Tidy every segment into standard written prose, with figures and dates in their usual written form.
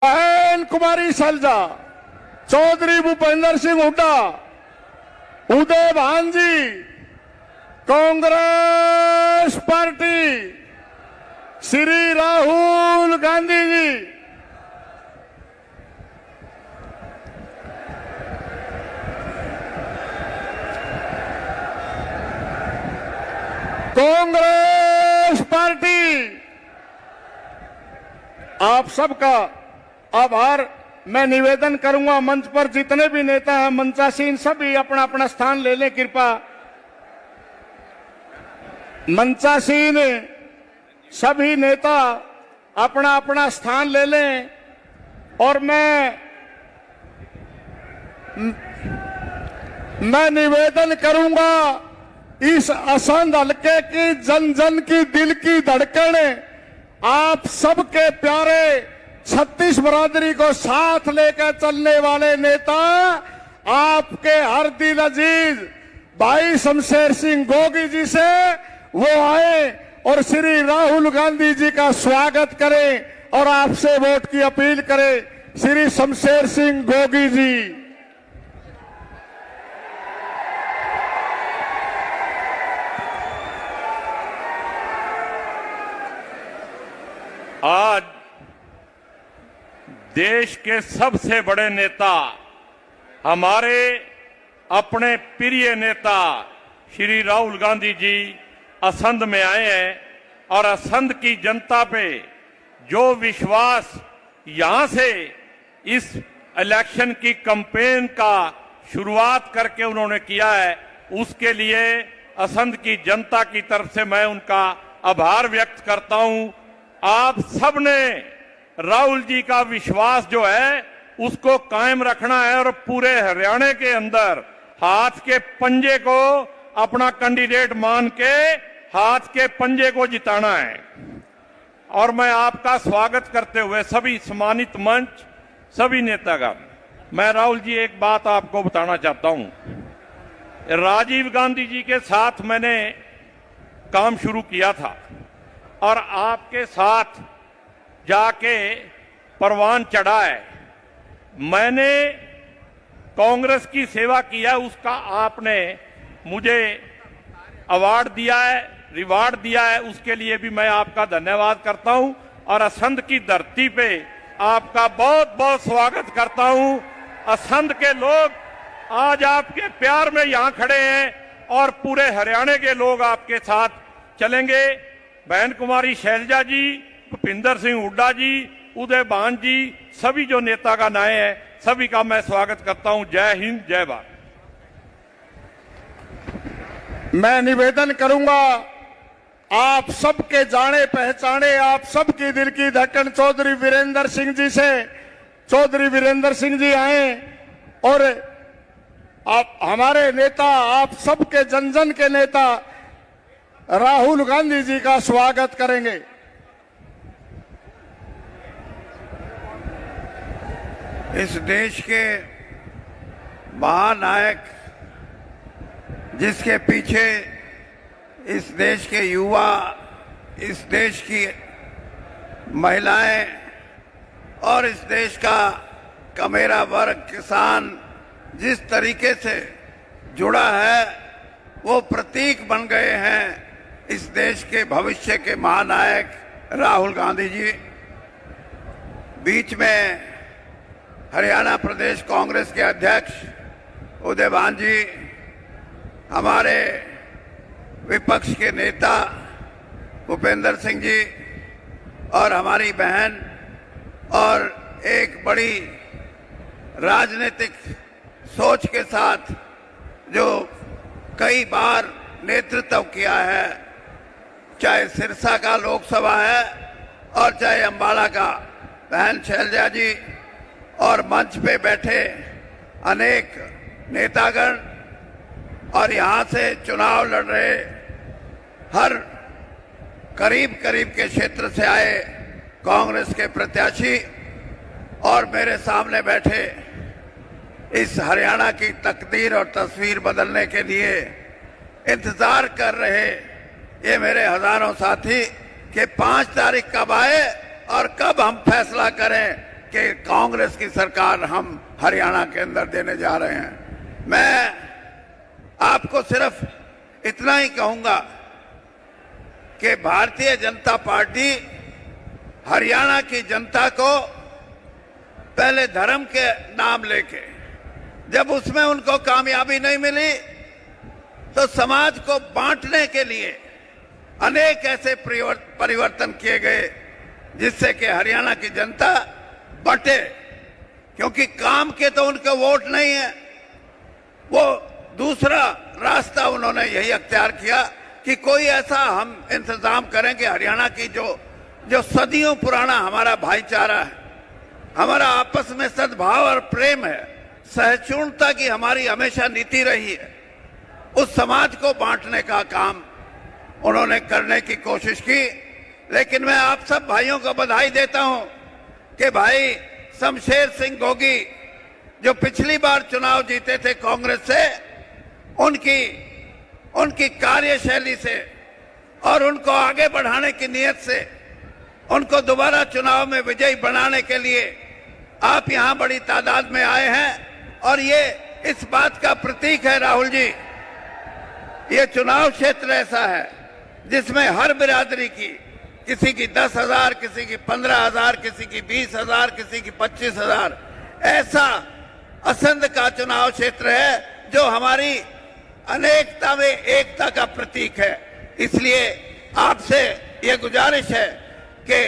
बहन कुमारी सलजा, चौधरी भूपेंद्र सिंह हुड्डा, उदय भांजी, Congress party, Shri Rahul Gandhi ji. Congress party आप सबका आभार मैं निवेदन करूंगा। मंच पर जितने भी नेता हैं मंचासीन सभी अपना अपना स्थान ले लें कृपया। मंचासीन सभी नेता अपना अपना स्थान ले लें और मैं निवेदन करूंगा इस असंध हल्के की जन जन की दिल की धड़कन आप सबके प्यारे 36 बरादरी को साथ लेकर चलने वाले नेता आपके हर दिल अजीज भाई शमशेर सिंह गोगी जी से वो आए और श्री राहुल गांधी जी का स्वागत करें और आपसे वोट की अपील करें। श्री शमशेर सिंह गोगी जी। आज देश के सबसे बड़े नेता हमारे अपने प्रिय नेता श्री राहुल गांधी जी असंध में आए हैं और असंध की जनता पे जो विश्वास यहां से इस इलेक्शन की कैंपेन का शुरुआत करके उन्होंने किया है, उसके लिए असंध की जनता की तरफ से मैं उनका आभार व्यक्त करता हूं। आप सबने राहुल जी का विश्वास जो है उसको कायम रखना है और पूरे हरियाणा के अंदर हाथ के पंजे को अपना कैंडिडेट मान के हाथ के पंजे को जिताना है। और मैं आपका स्वागत करते हुए सभी सम्मानित मंच सभी नेतागण, मैं राहुल जी एक बात आपको बताना चाहता हूं। राजीव गांधी जी के साथ मैंने काम शुरू किया था और आपके साथ जाके परवान चढ़ा है। मैंने कांग्रेस की सेवा किया, उसका आपने मुझे अवार्ड दिया है, रिवार्ड दिया है, उसके लिए भी मैं आपका धन्यवाद करता हूं और असंध की धरती पे आपका बहुत बहुत स्वागत करता हूं। असंध के लोग आज आपके प्यार में यहां खड़े हैं और पूरे हरियाणा के लोग आपके साथ चलेंगे। बहन कुमारी शैलजा जी, भूपेंद्र सिंह हुड्डा जी, उदय भान जी, सभी जो नेतागण आए हैं सभी का मैं स्वागत करता हूं। जय हिंद, जय भारत। मैं निवेदन करूंगा आप सबके जाने पहचाने आप सबकी दिल की धड़कन चौधरी वीरेंद्र सिंह जी से। चौधरी वीरेंद्र सिंह जी आए और आप हमारे नेता, आप सबके जन जन के नेता राहुल गांधी जी का स्वागत करेंगे। इस देश के महानायक जिसके पीछे इस देश के युवा, इस देश की महिलाएं और इस देश का कमेरा वर्ग, किसान जिस तरीके से जुड़ा है वो प्रतीक बन गए हैं इस देश के भविष्य के महानायक राहुल गांधी जी। बीच में हरियाणा प्रदेश कांग्रेस के अध्यक्ष उदय भान जी, हमारे विपक्ष के नेता भूपेंद्र सिंह जी और हमारी बहन और एक बड़ी राजनीतिक सोच के साथ जो कई बार नेतृत्व किया है, चाहे सिरसा का लोकसभा है और चाहे अंबाला का, बहन शैलजा जी और मंच पे बैठे अनेक नेतागण और यहाँ से चुनाव लड़ रहे हर करीब करीब के क्षेत्र से आए कांग्रेस के प्रत्याशी और मेरे सामने बैठे इस हरियाणा की तकदीर और तस्वीर बदलने के लिए इंतजार कर रहे ये मेरे हजारों साथी कि 5 तारीख कब आए और कब हम फैसला करें कि कांग्रेस की सरकार हम हरियाणा के अंदर देने जा रहे हैं। मैं आपको सिर्फ इतना ही कहूंगा कि भारतीय जनता पार्टी हरियाणा की जनता को पहले धर्म के नाम लेके, जब उसमें उनको कामयाबी नहीं मिली तो समाज को बांटने के लिए अनेक ऐसे परिवर्तन किए गए जिससे कि हरियाणा की जनता बटे, क्योंकि काम के तो उनके वोट नहीं है। वो दूसरा रास्ता उन्होंने यही अख्तियार किया कि कोई ऐसा हम इंतजाम करेंगे, हरियाणा की जो सदियों पुराना हमारा भाईचारा है, हमारा आपस में सद्भाव और प्रेम है, सहिष्णुता की हमारी हमेशा नीति रही है, उस समाज को बांटने का काम उन्होंने करने की कोशिश की। लेकिन मैं आप सब भाइयों को बधाई देता हूं कि भाई शमशेर सिंह गोगी जो पिछली बार चुनाव जीते थे कांग्रेस से, उनकी कार्यशैली से और उनको आगे बढ़ाने की नीयत से उनको दोबारा चुनाव में विजयी बनाने के लिए आप यहां बड़ी तादाद में आए हैं। और ये इस बात का प्रतीक है राहुल जी, ये चुनाव क्षेत्र ऐसा है जिसमें हर बिरादरी की, किसी की 10,000, किसी की 15,000, किसी की 20,000, किसी की 25,000, ऐसा असंध का चुनाव क्षेत्र है जो हमारी अनेकता में एकता का प्रतीक है। इसलिए आपसे ये गुजारिश है कि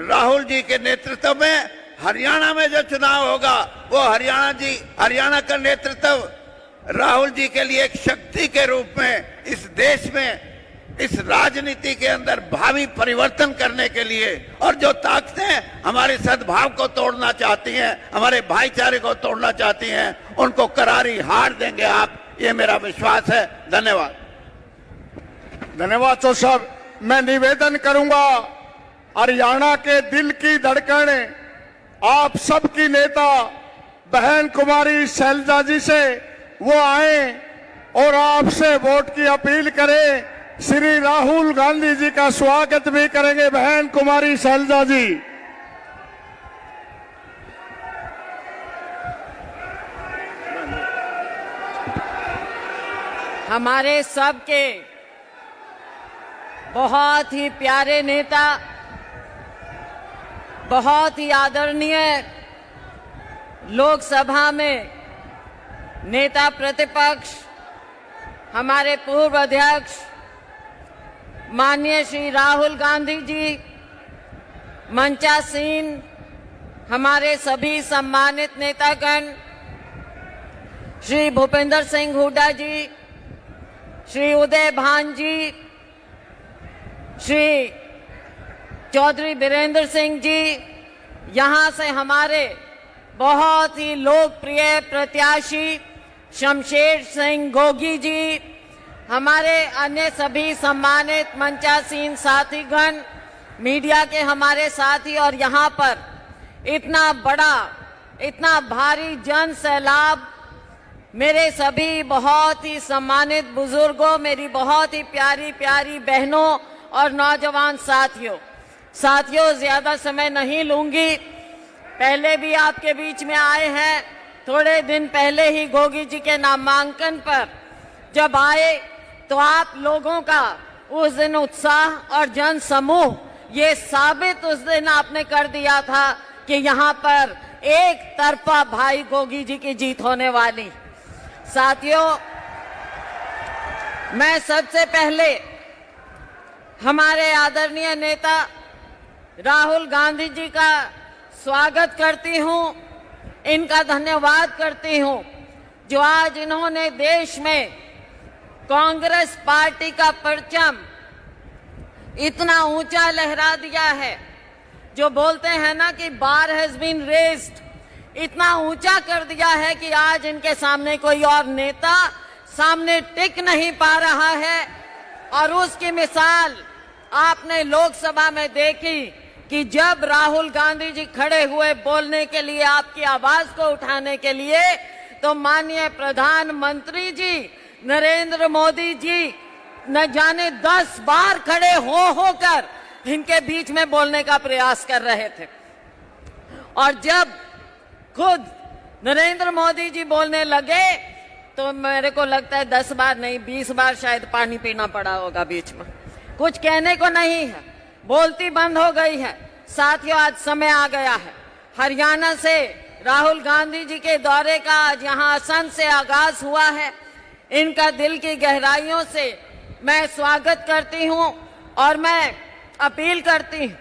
राहुल जी के नेतृत्व में हरियाणा में जो चुनाव होगा वो हरियाणा का नेतृत्व राहुल जी के लिए एक शक्ति के रूप में इस देश में, इस राजनीति के अंदर भावी परिवर्तन करने के लिए, और जो ताकतें हमारे सद्भाव को तोड़ना चाहती हैं, हमारे भाईचारे को तोड़ना चाहती हैं, उनको करारी हार देंगे आप, ये मेरा विश्वास है। धन्यवाद। धन्यवाद चौधरी साहब। मैं निवेदन करूंगा, हरियाणा के दिल की धड़कन आप सबकी नेता बहन कुमारी शैलजा जी से वो आए और आपसे वोट की अपील करें। श्री राहुल गांधी जी का स्वागत भी करेंगे बहन कुमारी शैलजा जी। हमारे सबके बहुत ही प्यारे नेता, बहुत ही आदरणीय लोकसभा में नेता प्रतिपक्ष, हमारे पूर्व अध्यक्ष माननीय श्री राहुल गांधी जी, मंचासीन हमारे सभी सम्मानित नेतागण, श्री भूपेंद्र सिंह हुड्डा जी, श्री उदय भान जी, श्री चौधरी बीरेंद्र सिंह जी, यहाँ से हमारे बहुत ही लोकप्रिय प्रत्याशी शमशेर सिंह गोगी जी, हमारे अन्य सभी सम्मानित मंचासीन साथीगण, मीडिया के हमारे साथी, और यहाँ पर इतना बड़ा, इतना भारी जन सैलाब, मेरे सभी बहुत ही सम्मानित बुजुर्गों, मेरी बहुत ही प्यारी प्यारी बहनों और नौजवान साथियों, ज्यादा समय नहीं लूंगी। पहले भी आपके बीच में आए हैं, थोड़े दिन पहले ही गोगी जी के नामांकन पर जब आए तो आप लोगों का उस दिन उत्साह और जन समूह, ये साबित उस दिन आपने कर दिया था कि यहाँ पर एक तरफा भाई गोगी जी की जीत होने वाली। साथियों, मैं सबसे पहले हमारे आदरणीय नेता राहुल गांधी जी का स्वागत करती हूं, इनका धन्यवाद करती हूं जो आज इन्होंने देश में कांग्रेस पार्टी का परचम इतना ऊंचा लहरा दिया है। जो बोलते हैं ना कि बार हैज बीन रेज्ड, इतना ऊंचा कर दिया है कि आज इनके सामने कोई और नेता सामने टिक नहीं पा रहा है। और उसकी मिसाल आपने लोकसभा में देखी कि जब राहुल गांधी जी खड़े हुए बोलने के लिए, आपकी आवाज को उठाने के लिए, तो माननीय प्रधानमंत्री जी नरेंद्र मोदी जी न जाने 10 बार खड़े होकर इनके बीच में बोलने का प्रयास कर रहे थे। और जब खुद नरेंद्र मोदी जी बोलने लगे तो मेरे को लगता है 10 बार नहीं 20 बार शायद पानी पीना पड़ा होगा बीच में। कुछ कहने को नहीं है, बोलती बंद हो गई है। साथियों, आज समय आ गया है। हरियाणा से राहुल गांधी जी के दौरे का आज यहाँ असंध से आगाज हुआ है। इनका दिल की गहराइयों से मैं स्वागत करती हूँ और मैं अपील करती हूँ,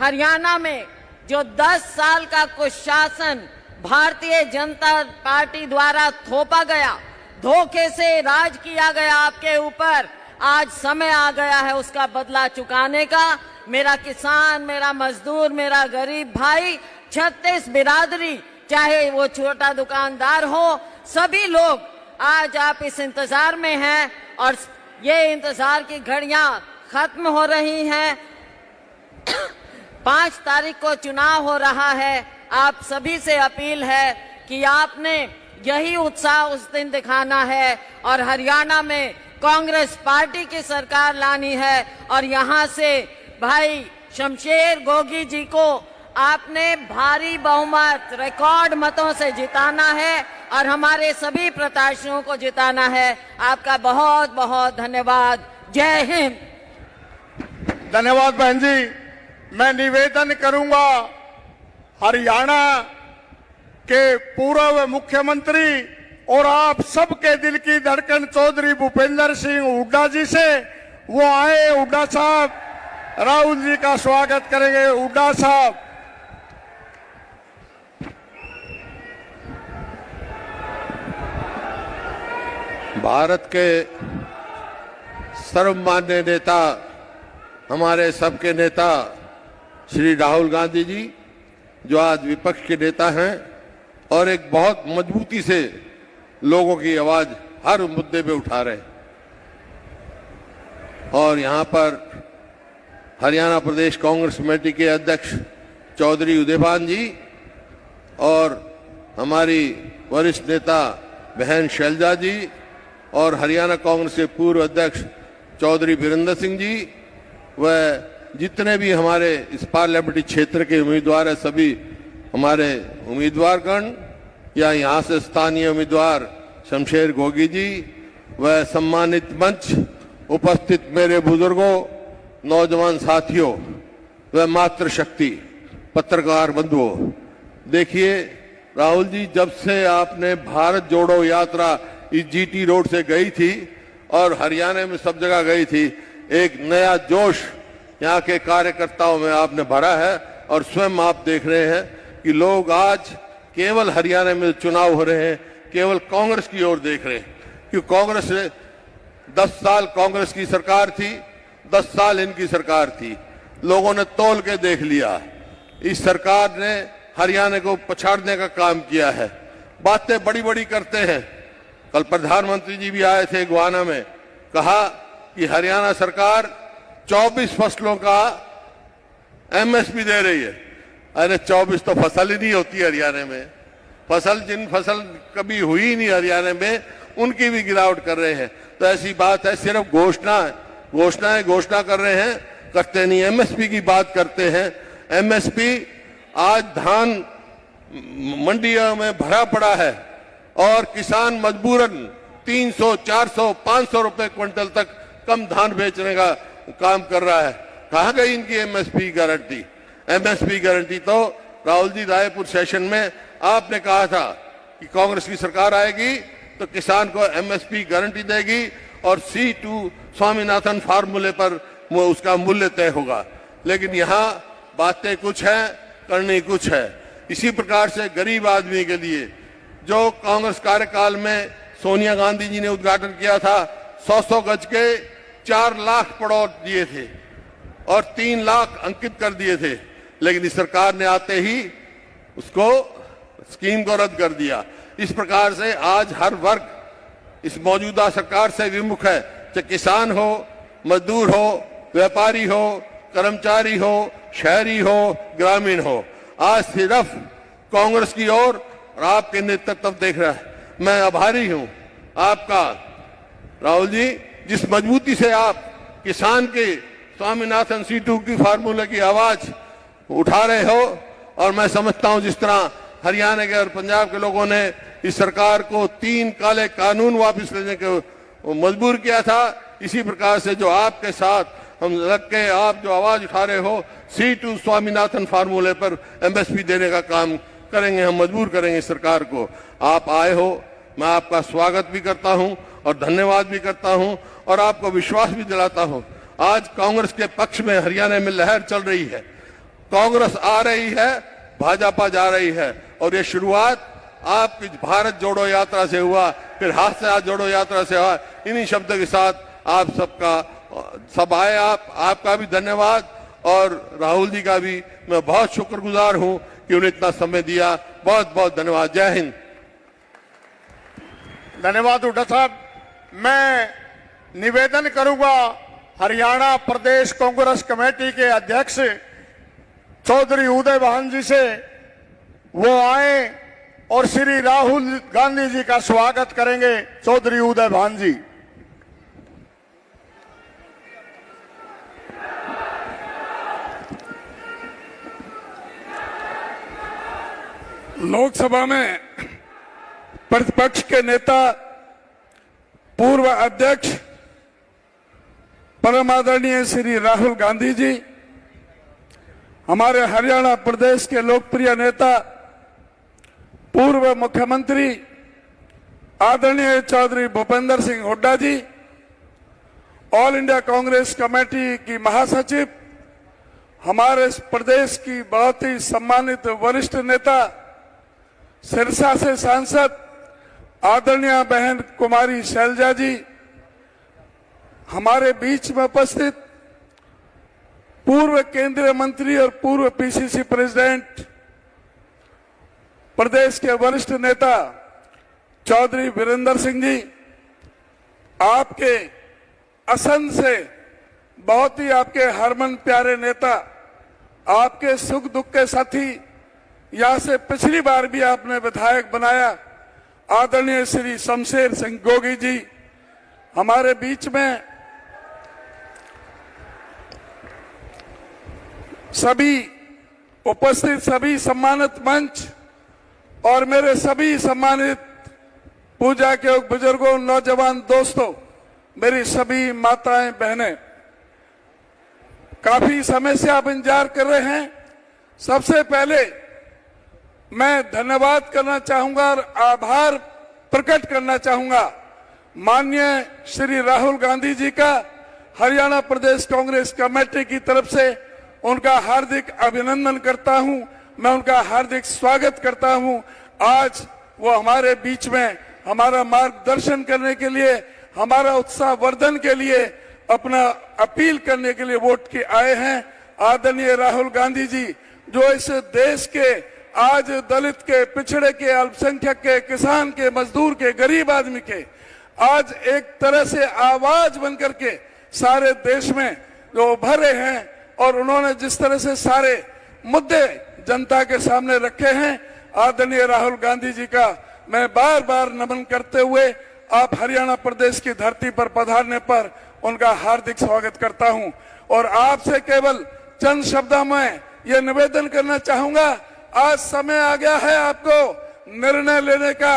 हरियाणा में जो 10 साल का कुशासन भारतीय जनता पार्टी द्वारा थोपा गया, धोखे से राज किया गया आपके ऊपर, आज समय आ गया है उसका बदला चुकाने का। मेरा किसान, मेरा मजदूर, मेरा गरीब भाई, 36 बिरादरी, चाहे वो छोटा दुकानदार हो, सभी लोग आज आप इस इंतजार में हैं और ये इंतजार की घड़ियां खत्म हो रही हैं। 5 तारीख को चुनाव हो रहा है। आप सभी से अपील है कि आपने यही उत्साह उस दिन दिखाना है और हरियाणा में कांग्रेस पार्टी की सरकार लानी है और यहाँ से भाई शमशेर गोगी जी को आपने भारी बहुमत, रिकॉर्ड मतों से जिताना है और हमारे सभी प्रत्याशियों को जिताना है। आपका बहुत बहुत धन्यवाद। जय हिंद। धन्यवाद बहन जी। मैं निवेदन करूंगा हरियाणा के पूर्व मुख्यमंत्री और आप सबके दिल की धड़कन चौधरी भूपेंद्र सिंह हुड्डा जी से, वो आए। हुड्डा साहब राहुल जी का स्वागत करेंगे। हुड्डा साहब। भारत के सर्वमान्य नेता, हमारे सबके नेता श्री राहुल गांधी जी, जो आज विपक्ष के नेता हैं और एक बहुत मजबूती से लोगों की आवाज हर मुद्दे पे उठा रहे हैं। और यहाँ पर हरियाणा प्रदेश कांग्रेस कमेटी के अध्यक्ष चौधरी उदयभान जी और हमारी वरिष्ठ नेता बहन शैलजा जी और हरियाणा कांग्रेस के पूर्व अध्यक्ष चौधरी वीरेंद्र सिंह जी व जितने भी हमारे इस पार्लियामेंट्री क्षेत्र के उम्मीदवार हैं, सभी हमारे उम्मीदवारगण या यहाँ से स्थानीय उम्मीदवार शमशेर गोगी जी व सम्मानित मंच उपस्थित मेरे बुजुर्गों, नौजवान साथियों व मातृशक्ति पत्रकार बंधुओं, देखिए राहुल जी, जब से आपने भारत जोड़ो यात्रा इस जीटी रोड से गई थी और हरियाणा में सब जगह गई थी, एक नया जोश यहाँ के कार्यकर्ताओं में आपने भरा है। और स्वयं आप देख रहे हैं कि लोग आज केवल हरियाणा में चुनाव हो रहे हैं, केवल कांग्रेस की ओर देख रहे हैं। क्योंकि कांग्रेस 10 साल कांग्रेस की सरकार थी, 10 साल इनकी सरकार थी, लोगों ने तौल के देख लिया। इस सरकार ने हरियाणा को पछाड़ने का काम किया है। बातें बड़ी बड़ी करते हैं। कल प्रधानमंत्री जी भी आए थे गुआना में, कहा कि हरियाणा सरकार 24 फसलों का एमएसपी दे रही है। अरे 24 तो फसल ही नहीं होती हरियाणा में। जिन फसल कभी हुई नहीं हरियाणा में, उनकी भी गिरावट कर रहे हैं। तो ऐसी बात है, सिर्फ घोषणा कर रहे हैं, करते नहीं। एमएसपी की बात करते हैं। एमएसपी आज धान मंडियों में भरा पड़ा है और किसान मजबूरन 300, 400, 500 रुपए क्विंटल तक कम धान बेचने का काम कर रहा है। कहाँ गई इनकी एमएसपी गारंटी? एमएसपी गारंटी तो राहुल जी, रायपुर सेशन में आपने कहा था कि कांग्रेस की सरकार आएगी तो किसान को एमएसपी गारंटी देगी और C2 स्वामीनाथन फार्मूले पर वो उसका मूल्य तय होगा। लेकिन यहाँ बातें कुछ है, करनी कुछ है। इसी प्रकार से गरीब आदमी के लिए जो कांग्रेस कार्यकाल में सोनिया गांधी जी ने उद्घाटन किया था, 100 गज के 4 लाख पड़ोस दिए थे और 3 लाख अंकित कर दिए थे। लेकिन इस सरकार ने आते ही उसको स्कीम को रद्द कर दिया। इस प्रकार से आज हर वर्ग इस मौजूदा सरकार से विमुख है, चाहे किसान हो, मजदूर हो, व्यापारी हो, कर्मचारी हो, शहरी हो, ग्रामीण हो। आज सिर्फ कांग्रेस की ओर और आपके नेतृत्व देख रहा है। मैं आभारी हूं आपका राहुल जी, जिस मजबूती से आप किसान के स्वामीनाथन C2 की फार्मूला की आवाज उठा रहे हो और मैं समझता हूं जिस तरह हरियाणा के और पंजाब के लोगों ने इस सरकार को 3 काले कानून वापस लेने को मजबूर किया था, इसी प्रकार से जो आपके साथ हम लग के आप जो आवाज उठा रहे हो C2 स्वामीनाथन फार्मूले पर MSP देने का काम करेंगे, हम मजबूर करेंगे सरकार को। आप आए हो, मैं आपका स्वागत भी करता हूं और धन्यवाद भी करता हूं और आपको विश्वास भी दिलाता हूं। आज कांग्रेस के पक्ष में हरियाणा में लहर चल रही है, कांग्रेस आ रही है, भाजपा जा रही है और ये शुरुआत आपकी भारत जोड़ो यात्रा से हुआ, फिर हाथ से हाथ जोड़ो यात्रा से हुआ। इन्हीं शब्दों के साथ आप सबका सब आए, आपका भी धन्यवाद और राहुल जी का भी मैं बहुत शुक्रगुजार हूं कि उन्हें इतना समय दिया। बहुत बहुत धन्यवाद। जय हिंद। धन्यवाद हुड्डा साहब। मैं निवेदन करूंगा हरियाणा प्रदेश कांग्रेस कमेटी के अध्यक्ष चौधरी उदय भान जी से, वो आए और श्री राहुल गांधी जी का स्वागत करेंगे। चौधरी उदय भान जी। लोकसभा में प्रतिपक्ष के नेता पूर्व अध्यक्ष परम आदरणीय श्री राहुल गांधी जी, हमारे हरियाणा प्रदेश के लोकप्रिय नेता पूर्व मुख्यमंत्री आदरणीय चौधरी भूपेंद्र सिंह हुड्डा जी, ऑल इंडिया कांग्रेस कमेटी की महासचिव, हमारे प्रदेश की बहुत ही सम्मानित वरिष्ठ नेता, सिरसा से सांसद आदरणीय बहन कुमारी शैलजा जी, हमारे बीच में उपस्थित पूर्व केंद्रीय मंत्री और पूर्व PCC प्रेसिडेंट, प्रदेश के वरिष्ठ नेता चौधरी वीरेंद्र सिंह जी, आपके असंध से बहुत ही आपके हरमन प्यारे नेता, आपके सुख दुख के साथी, यहां से पिछली बार भी आपने विधायक बनाया, आदरणीय श्री शमशेर सिंह गोगी जी, हमारे बीच में सभी उपस्थित सभी सम्मानित मंच और मेरे सभी सम्मानित पूजा के बुजुर्गों, नौजवान दोस्तों, मेरी सभी माताएं बहनें, काफी समय से आप इंतजार कर रहे हैं। सबसे पहले मैं धन्यवाद करना चाहूंगा और आभार प्रकट करना चाहूंगा माननीय श्री राहुल गांधी जी का, हरियाणा प्रदेश कांग्रेस कमेटी की तरफ से उनका हार्दिक अभिनंदन करता हूं, मैं उनका हार्दिक स्वागत करता हूं। आज वो हमारे बीच में हमारा मार्गदर्शन करने के लिए, हमारा उत्साह वर्धन के लिए, अपना अपील करने के लिए वोट के आए हैं। आदरणीय राहुल गांधी जी, जो इस देश के आज दलित के, पिछड़े के, अल्पसंख्यक के, किसान के, मजदूर के, गरीब आदमी के आज एक तरह से आवाज बनकर के सारे देश में जो उभरे हैं और उन्होंने जिस तरह से सारे मुद्दे जनता के सामने रखे हैं, आदरणीय राहुल गांधी जी का मैं बार बार नमन करते हुए आप हरियाणा प्रदेश की धरती पर पधारने पर उनका हार्दिक स्वागत करता हूं। और आपसे केवल चंद शब्दों में यह निवेदन करना चाहूंगा, आज समय आ गया है आपको निर्णय लेने का।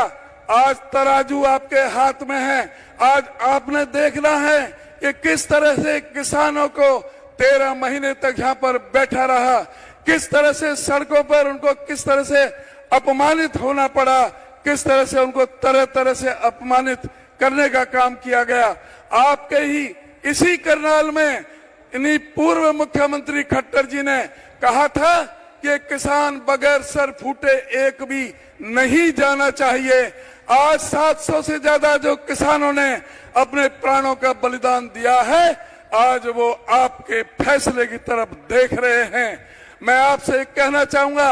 आज तराजू आपके हाथ में है। आज आपने देखना है कि किस तरह से किसानों को 13 महीने तक यहाँ पर बैठा रहा, किस तरह से सड़कों पर उनको किस तरह से अपमानित होना पड़ा, किस तरह से उनको तरह तरह से अपमानित करने का काम किया गया। आपके ही इसी करनाल में इन्हीं पूर्व मुख्यमंत्री खट्टर जी ने कहा था कि किसान बगैर सर फूटे एक भी नहीं जाना चाहिए। आज 700 से ज्यादा जो किसानों ने अपने प्राणों का बलिदान दिया है, आज वो आपके फैसले की तरफ देख रहे हैं। मैं आपसे कहना चाहूंगा,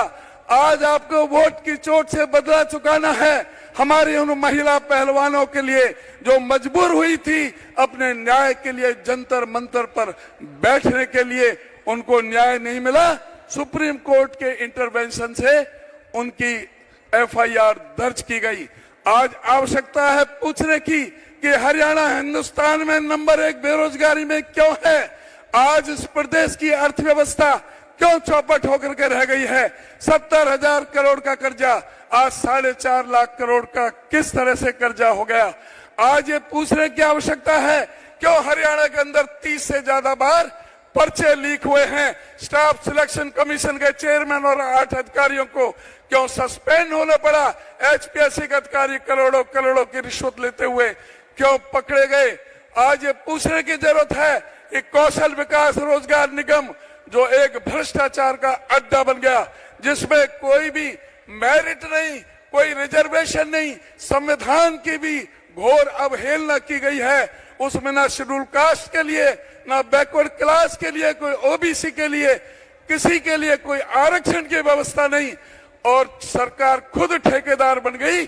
आज आपको वोट की चोट से बदला चुकाना है। हमारी उन महिला पहलवानों के लिए जो मजबूर हुई थी अपने न्याय के लिए जंतर मंतर पर बैठने के लिए, उनको न्याय नहीं मिला। सुप्रीम कोर्ट के इंटरवेंशन से उनकी FIR दर्ज की गई। आज आवश्यकता है पूछने की कि हरियाणा हिंदुस्तान में नंबर 1 बेरोजगारी में क्यों है। आज इस प्रदेश की अर्थव्यवस्था क्यों चौपट होकर के रह गई है? 70,000 करोड़ का कर्जा आज 4.5 लाख करोड़ का किस तरह से कर्जा हो गया? आज ये पूछने की आवश्यकता है क्यों हरियाणा के अंदर 30 से ज्यादा बार पर्चे लीक हुए हैं? स्टाफ सिलेक्शन कमीशन के चेयरमैन और 8 अधिकारियों को क्यों सस्पेंड होना पड़ा? एचपीएससी के अधिकारी करोड़ों करोड़ों की रिश्वत लेते हुए क्यों पकड़े गए? आज ये पूछने की जरूरत है कि कौशल विकास रोजगार निगम जो एक भ्रष्टाचार का अड्डा बन गया, जिसमें कोई भी मेरिट नहीं, कोई रिजर्वेशन नहीं, संविधान की भी घोर अवहेलना की गई है। उसमें ना शेड्यूल कास्ट के लिए, ना बैकवर्ड क्लास के लिए, कोई ओबीसी के लिए, किसी के लिए कोई आरक्षण की व्यवस्था नहीं, और सरकार खुद ठेकेदार बन गई।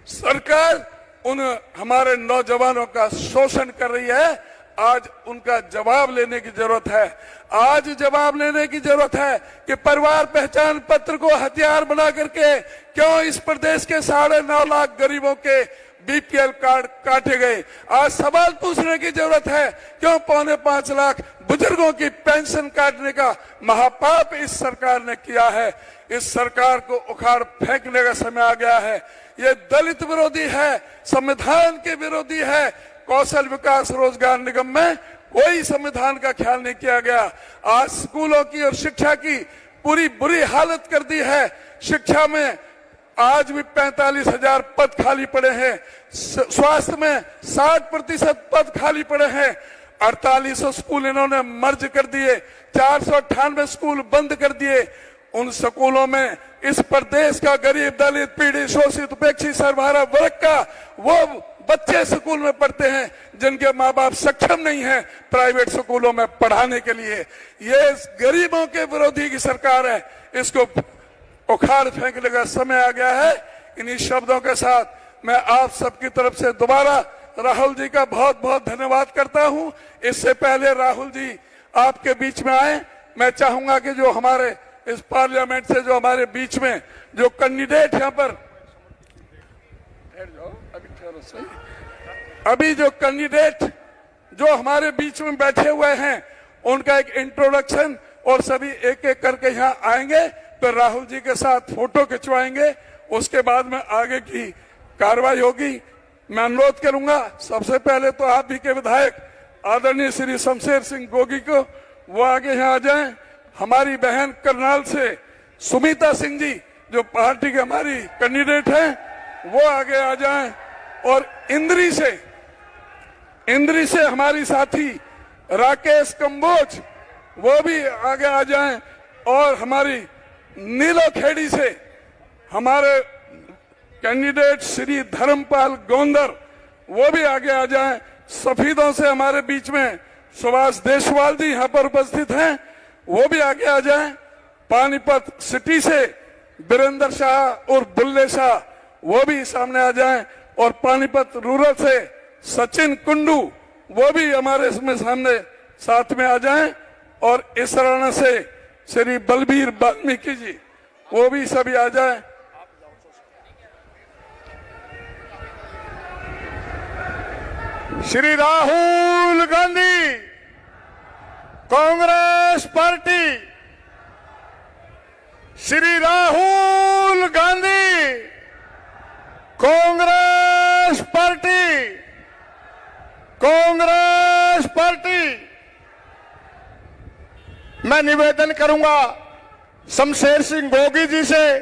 सरकार उन हमारे नौजवानों का शोषण कर रही है। आज उनका जवाब लेने की जरूरत है। आज जवाब लेने की जरूरत है कि परिवार पहचान पत्र को हथियार बना करके क्यों इस प्रदेश के 9.5 लाख गरीबों के बीपीएल कार्ड काटे गए? आज सवाल पूछने की जरूरत है क्यों 4.25 लाख बुजुर्गों की पेंशन काटने का महापाप इस सरकार ने किया है? इस सरकार को उखाड़ फेंकने का समय आ गया है। ये दलित विरोधी है, संविधान के विरोधी है। कौशल विकास रोजगार निगम में कोई संविधान का ख्याल नहीं किया गया। आज स्कूलों की और शिक्षा की पूरी बुरी हालत कर दी है। शिक्षा में आज भी 45,000 पद खाली पड़े हैं। स्वास्थ्य में 60% पद खाली पड़े हैं। 4800 स्कूल इन्होंने मर्ज कर दिए, 498 स्कूल बंद कर दिए। उन स्कूलों में इस प्रदेश का गरीब, दलित, पीड़ित, शोषित, उपेक्षित, सर्वहारा वर्ग का वो बच्चे स्कूल में पढ़ते हैं जिनके माँ बाप सक्षम नहीं है प्राइवेट स्कूलों में पढ़ाने के लिए। ये गरीबों के विरोधी की सरकार है। इसको उखाड़ फेंकने का समय आ गया है। इन्हीं शब्दों के साथ मैं आप सबकी तरफ से दोबारा राहुल जी का बहुत बहुत धन्यवाद करता हूं। इससे पहले राहुल जी आपके बीच में आए, मैं चाहूंगा कि जो हमारे इस पार्लियामेंट से जो हमारे बीच में जो कैंडिडेट यहाँ पर अभी जो कैंडिडेट जो हमारे बीच में बैठे हुए हैं उनका एक इंट्रोडक्शन और सभी एक एक करके यहाँ आएंगे, तो राहुल जी के साथ फोटो खिंचवाएंगे। उसके बाद में आगे की कार्रवाई होगी। मैं अनुरोध करूंगा सबसे पहले तो आप भी के विधायक आदरणीय श्री शमशेर सिंह गोगी को वो आगे यहाँ आ जाएं। हमारी बहन करनाल से सुमिता सिंह जी जो पार्टी के हमारी कैंडिडेट हैं वो आगे आ जाएं, और इंद्री से हमारी साथी राकेश कंबोज वो भी आगे आ जाएं, और हमारी नीलोखेड़ी से हमारे कैंडिडेट श्री धर्मपाल गोंदर वो भी आगे आ जाएं। सफीदों से हमारे बीच में सुभाष देशवाल जी यहाँ पर उपस्थित हैं, वो भी आगे आ जाएं। पानीपत सिटी से बीरेंद्र शाह और बुल्ले शाह वो भी सामने आ जाएं, और पानीपत रूरल से सचिन कुंडू वो भी हमारे इसमें सामने साथ में आ जाएं, और इस तरह से श्री बलबीर वाल्मीकि जी वो भी सभी आ जाएं। Shri Rahul Gandhi Congress party, Shri Rahul Gandhi Congress party, Congress party. मैं निवेदन करूंगा शमशेर सिंह गोगी जी से,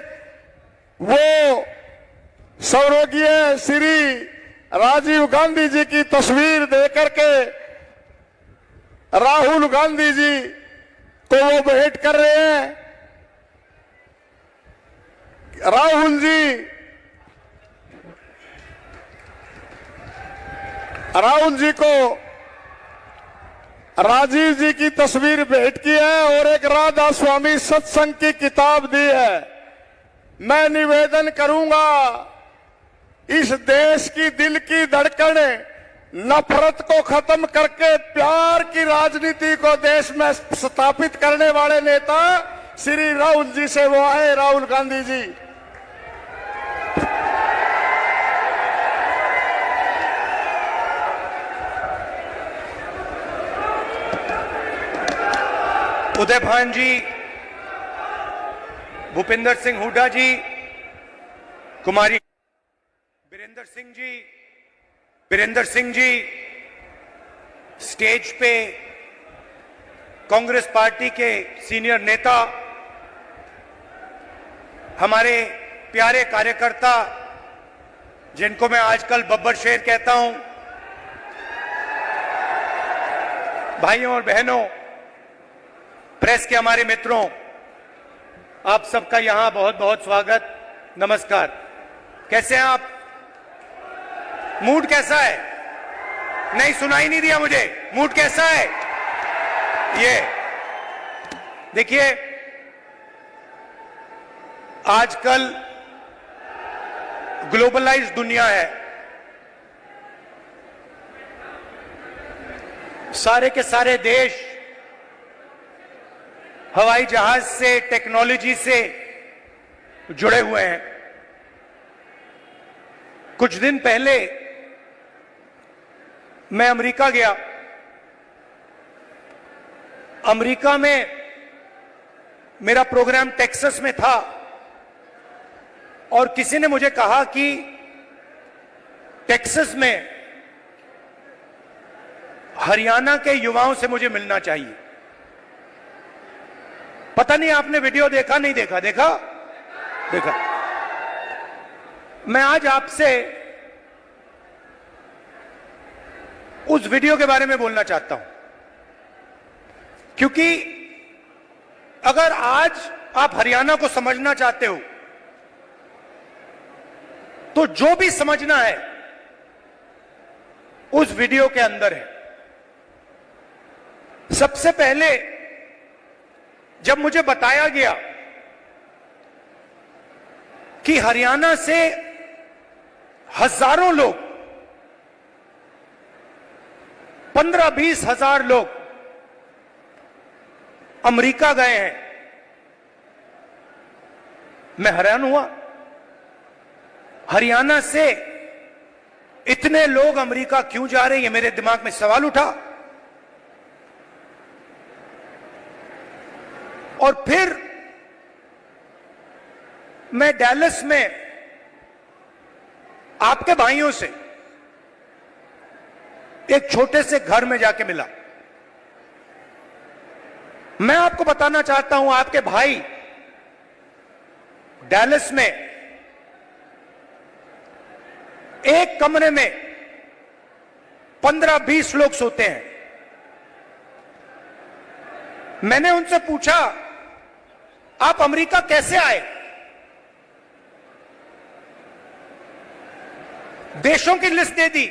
वो स्वर्गीय श्री राजीव गांधी जी की तस्वीर देकर के राहुल गांधी जी को वो भेंट कर रहे हैं। राहुल जी को राजीव जी की तस्वीर भेंट की है और एक राधा स्वामी सत्संग की किताब दी है। मैं निवेदन करूंगा इस देश की दिल की धड़कन नफरत को खत्म करके प्यार की राजनीति को देश में स्थापित करने वाले नेता श्री राहुल जी से वो आए, राहुल गांधी जी। उदय भान जी, भूपेंद्र सिंह हुड्डा जी, कुमारी वीरेंद्र सिंह जी, स्टेज पे कांग्रेस पार्टी के सीनियर नेता, हमारे प्यारे कार्यकर्ता जिनको मैं आजकल बब्बर शेर कहता हूं, भाइयों और बहनों, प्रेस के हमारे मित्रों, आप सबका यहां बहुत बहुत स्वागत, नमस्कार। कैसे हैं आप? मूड कैसा है? नहीं, सुनाई नहीं दिया मुझे। मूड कैसा है? ये देखिए, आजकल ग्लोबलाइज्ड दुनिया है। सारे के सारे देश हवाई जहाज से, टेक्नोलॉजी से जुड़े हुए हैं। कुछ दिन पहले मैं अमेरिका गया। अमेरिका में मेरा प्रोग्राम टेक्सास में था और किसी ने मुझे कहा कि टेक्सास में हरियाणा के युवाओं से मुझे मिलना चाहिए। पता नहीं आपने वीडियो देखा, नहीं देखा? देखा। मैं आज आपसे उस वीडियो के बारे में बोलना चाहता हूं, क्योंकि अगर आज आप हरियाणा को समझना चाहते हो तो जो भी समझना है उस वीडियो के अंदर है। सबसे पहले जब मुझे बताया गया कि हरियाणा से हजारों लोग, 15-20 हजार लोग अमेरिका गए हैं, मैं हैरान हुआ। हरियाणा से इतने लोग अमेरिका क्यों जा रहे हैं, ये मेरे दिमाग में सवाल उठा। और फिर मैं डैलस में आपके भाइयों से एक छोटे से घर में जाके मिला। मैं आपको बताना चाहता हूं, आपके भाई डैलस में एक कमरे में 15-20 लोग सोते हैं। मैंने उनसे पूछा, आप अमेरिका कैसे आए? देशों की लिस्ट दे दी।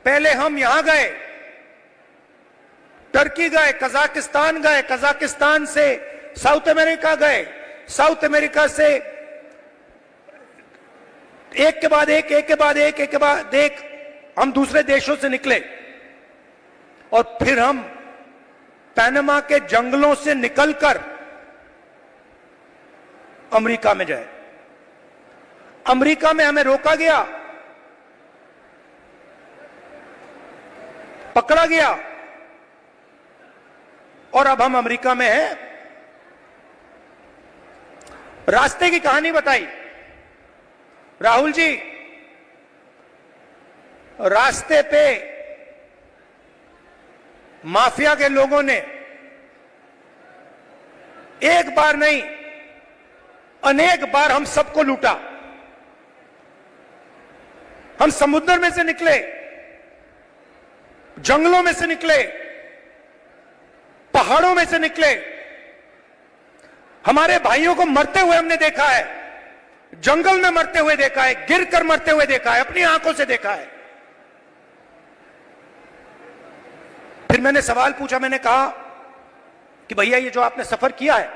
पहले हम यहां गए, टर्की गए, कजाकिस्तान गए, कजाकिस्तान से साउथ अमेरिका गए, साउथ अमेरिका से एक के बाद एक हम दूसरे देशों से निकले और फिर हम पनामा के जंगलों से निकलकर अमेरिका में जाए। अमेरिका में हमें रोका गया, पकड़ा गया और अब हम अमेरिका में हैं। रास्ते की कहानी बताई राहुल जी। रास्ते पे माफिया के लोगों ने एक बार नहीं, अनेक बार हम सबको लूटा। हम समुद्र में से निकले, जंगलों में से निकले, पहाड़ों में से निकले। हमारे भाइयों को मरते हुए हमने देखा है, जंगल में मरते हुए देखा है, गिरकर मरते हुए देखा है, अपनी आंखों से देखा है। फिर मैंने सवाल पूछा, मैंने कहा कि भैया ये जो आपने सफर किया है,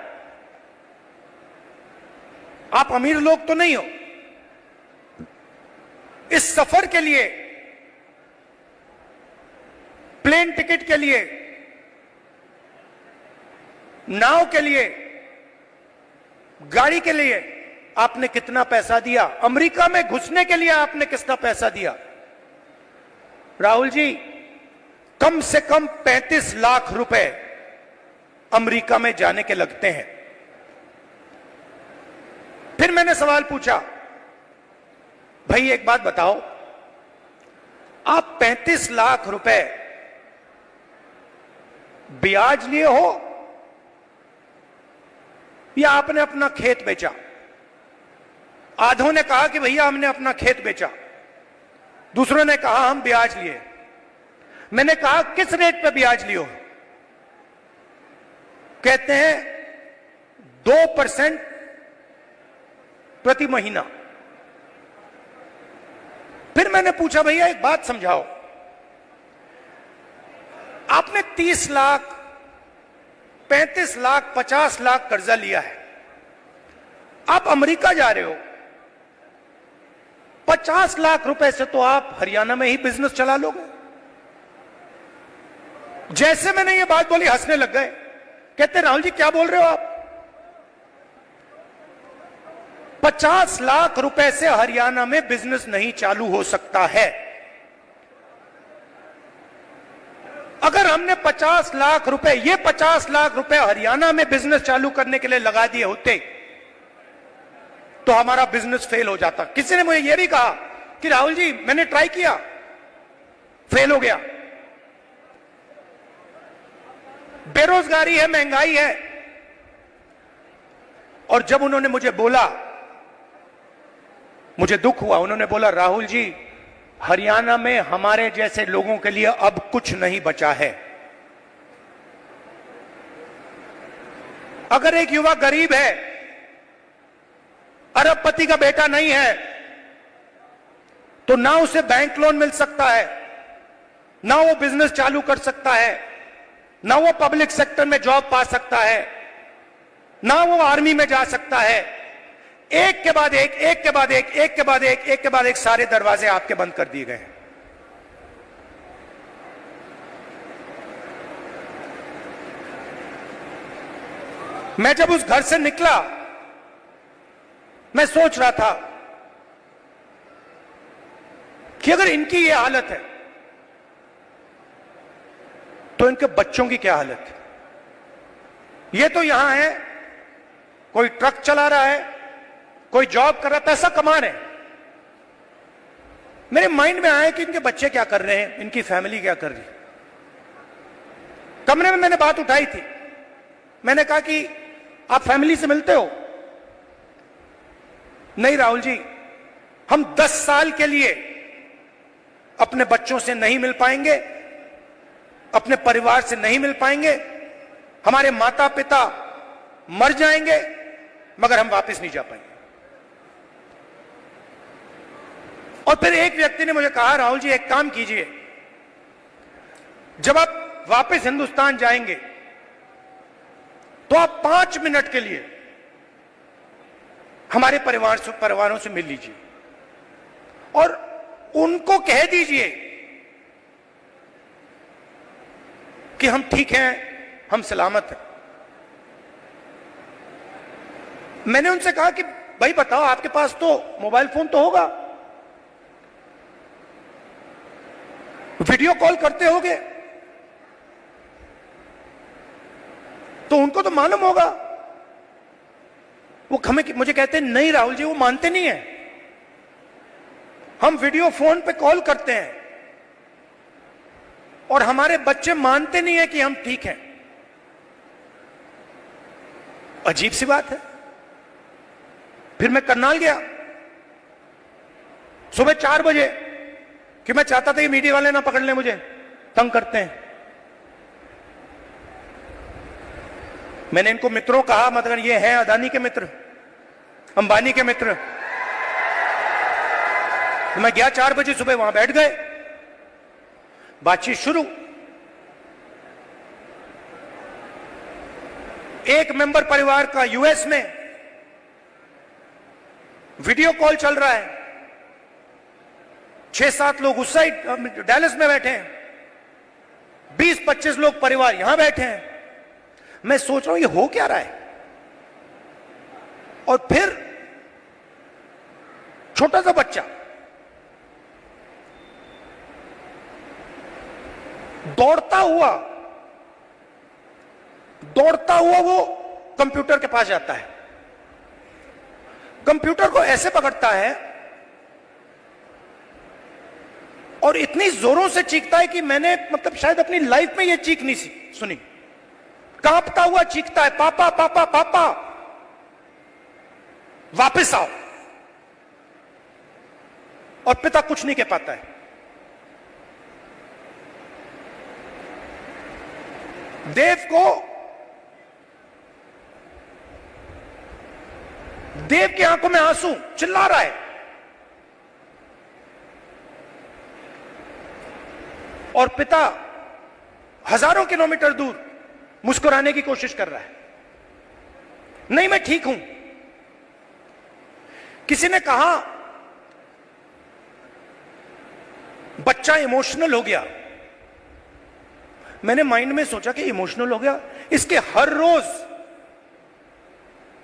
आप अमीर लोग तो नहीं हो, इस सफर के लिए, प्लेन टिकट के लिए, नाव के लिए, गाड़ी के लिए आपने कितना पैसा दिया? अमेरिका में घुसने के लिए आपने कितना पैसा दिया? राहुल जी, कम से कम 35 लाख रुपए अमेरिका में जाने के लगते हैं। फिर मैंने सवाल पूछा, भाई एक बात बताओ, आप 35 लाख रुपए ब्याज लिए हो या आपने अपना खेत बेचा? आधों ने कहा कि भैया हमने अपना खेत बेचा, दूसरों ने कहा हम ब्याज लिए। मैंने कहा किस रेट पे ब्याज लियो? कहते हैं 2% प्रति महीना। फिर मैंने पूछा भैया एक बात समझाओ, आपने 30 लाख, 35 लाख, 50 लाख कर्जा लिया है, आप अमेरिका जा रहे हो, 50 लाख रुपए से तो आप हरियाणा में ही बिजनेस चला लोगे। जैसे मैंने ये बात बोली हंसने लग गए, कहते राहुल जी क्या बोल रहे हो आप? 50 लाख रुपए से हरियाणा में बिजनेस नहीं चालू हो सकता है। अगर हमने 50 लाख रुपए, ये 50 लाख रुपए हरियाणा में बिजनेस चालू करने के लिए लगा दिए होते तो हमारा बिजनेस फेल हो जाता। किसी ने मुझे यह भी कहा कि राहुल जी मैंने ट्राई किया, फेल हो गया, बेरोजगारी है, महंगाई है। और जब उन्होंने मुझे बोला, मुझे दुख हुआ, उन्होंने बोला राहुल जी हरियाणा में हमारे जैसे लोगों के लिए अब कुछ नहीं बचा है। अगर एक युवा गरीब है, अरबपति का बेटा नहीं है, तो ना उसे बैंक लोन मिल सकता है, ना वो बिजनेस चालू कर सकता है, ना वो पब्लिक सेक्टर में जॉब पा सकता है, ना वो आर्मी में जा सकता है। एक के बाद एक, एक के बाद एक, एक के बाद एक, एक के बाद एक सारे दरवाजे आपके बंद कर दिए गए। मैं जब उस घर से निकला, मैं सोच रहा था कि अगर इनकी ये हालत है तो इनके बच्चों की क्या हालत है। ये तो यहां है, कोई ट्रक चला रहा है, कोई जॉब कर रहा है, पैसा कमा रहे हैं। मेरे माइंड में आया कि इनके बच्चे क्या कर रहे हैं, इनकी फैमिली क्या कर रही है। कमरे में मैंने बात उठाई थी, मैंने कहा कि आप फैमिली से मिलते हो? नहीं राहुल जी, हम 10 साल के लिए अपने बच्चों से नहीं मिल पाएंगे, अपने परिवार से नहीं मिल पाएंगे, हमारे माता पिता मर जाएंगे मगर हम वापस नहीं जा पाएंगे। और फिर एक व्यक्ति ने मुझे कहा राहुल जी एक काम कीजिए, जब आप वापस हिंदुस्तान जाएंगे तो आप 5 मिनट के लिए हमारे परिवारों से मिल लीजिए और उनको कह दीजिए कि हम ठीक हैं, हम सलामत हैं। मैंने उनसे कहा कि भाई बताओ, आपके पास तो मोबाइल फोन तो होगा, वीडियो कॉल करते होगे, तो उनको तो मालूम होगा। वो मुझे कहते हैं नहीं राहुल जी, वो मानते नहीं है, हम वीडियो फोन पे कॉल करते हैं और हमारे बच्चे मानते नहीं है कि हम ठीक हैं। अजीब सी बात है। फिर मैं करनाल गया सुबह 4 बजे, कि मैं चाहता था कि मीडिया वाले ना पकड़ लें, मुझे तंग करते हैं। मैंने इनको मित्रों कहा, मतलब ये हैं अदानी के मित्र, अंबानी के मित्र। तो मैं गया 4 बजे सुबह, वहां बैठ गए, बातचीत शुरू। एक मेंबर परिवार का यूएस में वीडियो कॉल चल रहा है, 6-7 लोग उस साइड डैलस में बैठे हैं, 20-25 लोग परिवार यहां बैठे हैं। मैं सोच रहा हूं ये हो क्या रहा है। और फिर छोटा सा बच्चा दौड़ता हुआ वो कंप्यूटर के पास जाता है। कंप्यूटर को ऐसे पकड़ता है और इतनी जोरों से चीखता है कि मैंने मतलब शायद अपनी लाइफ में यह चीख नहीं सुनी। कांपता हुआ चीखता है, पापा पापा पापा वापस आओ। और पिता कुछ नहीं कह पाता है। देव की आंखों में आंसू, चिल्ला रहा है और पिता हजारों किलोमीटर दूर मुस्कुराने की कोशिश कर रहा है। नहीं, मैं ठीक हूं। किसी ने कहा बच्चा इमोशनल हो गया। मैंने माइंड में सोचा कि इमोशनल हो गया, इसके हर रोज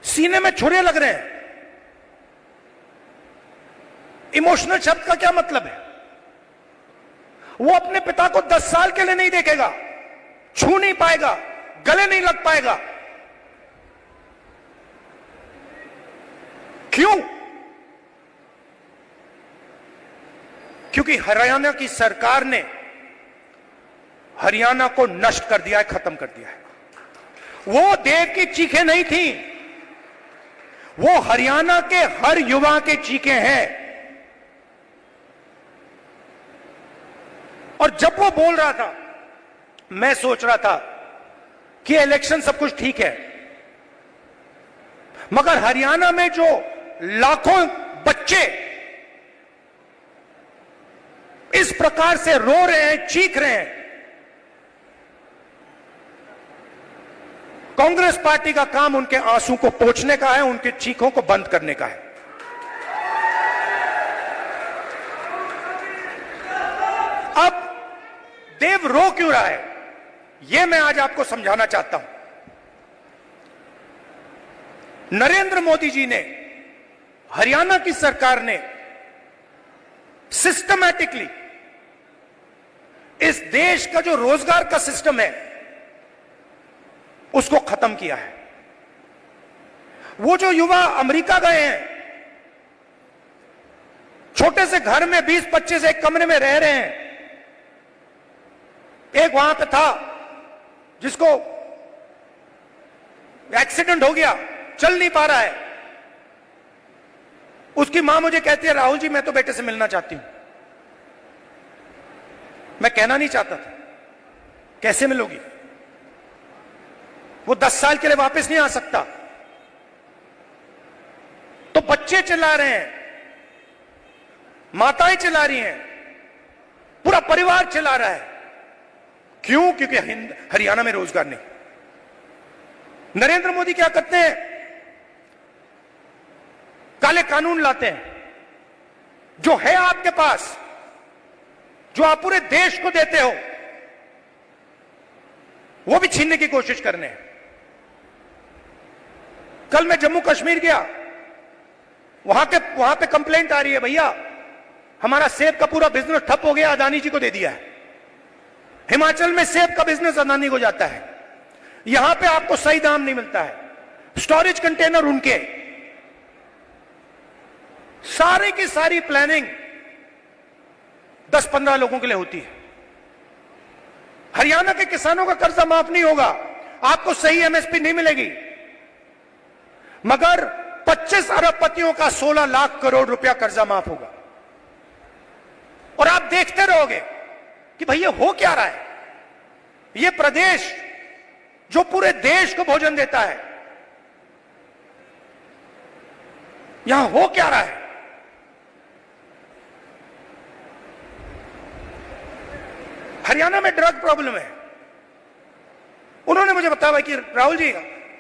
सीने में छुरे लग रहे हैं। इमोशनल शब्द का क्या मतलब है? वो अपने पिता को 10 साल के लिए नहीं देखेगा, छू नहीं पाएगा, गले नहीं लग पाएगा। क्यों? क्योंकि हरियाणा की सरकार ने हरियाणा को नष्ट कर दिया है, खत्म कर दिया है। वो देव की चीखें नहीं थी, वो हरियाणा के हर युवा के चीखें हैं। और जब वो बोल रहा था, मैं सोच रहा था कि इलेक्शन सब कुछ ठीक है, मगर हरियाणा में जो लाखों बच्चे इस प्रकार से रो रहे हैं, चीख रहे हैं, कांग्रेस पार्टी का काम उनके आंसू को पोंछने का है, उनके चीखों को बंद करने का है। अब देव रो क्यों रहा है, यह मैं आज आपको समझाना चाहता हूं। नरेंद्र मोदी जी ने, हरियाणा की सरकार ने सिस्टमैटिकली इस देश का जो रोजगार का सिस्टम है उसको खत्म किया है। वो जो युवा अमेरिका गए हैं, छोटे से घर में 20-25 एक कमरे में रह रहे हैं। एक वहां पे था जिसको एक्सीडेंट हो गया, चल नहीं पा रहा है। उसकी मां मुझे कहती है, राहुल जी मैं तो बेटे से मिलना चाहती हूं। मैं कहना नहीं चाहता था, कैसे मिलोगी? वो 10 साल के लिए वापस नहीं आ सकता। तो बच्चे चिल्ला रहे हैं, माताएं चिल्ला रही हैं, पूरा परिवार चिल्ला रहा है। क्यों? क्योंकि हरियाणा में रोजगार नहीं। नरेंद्र मोदी क्या करते हैं? काले कानून लाते हैं। जो है आपके पास, जो आप पूरे देश को देते हो, वो भी छीनने की कोशिश कर रहे हैं। कल मैं जम्मू कश्मीर गया, वहां पे कंप्लेंट आ रही है, भैया हमारा सेब का पूरा बिजनेस ठप हो गया, अदानी जी को दे दिया है। हिमाचल में सेब का बिजनेस अदानी को जाता है, यहां पे आपको सही दाम नहीं मिलता है, स्टोरेज कंटेनर उनके। सारी की सारी प्लानिंग 10-15 लोगों के लिए होती है। हरियाणा के किसानों का कर्जा माफ नहीं होगा, आपको सही एमएसपी नहीं मिलेगी, मगर 25 अरबपतियों का 16 लाख करोड़ रुपया कर्जा माफ होगा। और आप देखते रहोगे कि भैया हो क्या रहा है। यह प्रदेश जो पूरे देश को भोजन देता है, यहां हो क्या रहा है। हरियाणा में ड्रग प्रॉब्लम है। उन्होंने मुझे बताया कि राहुल जी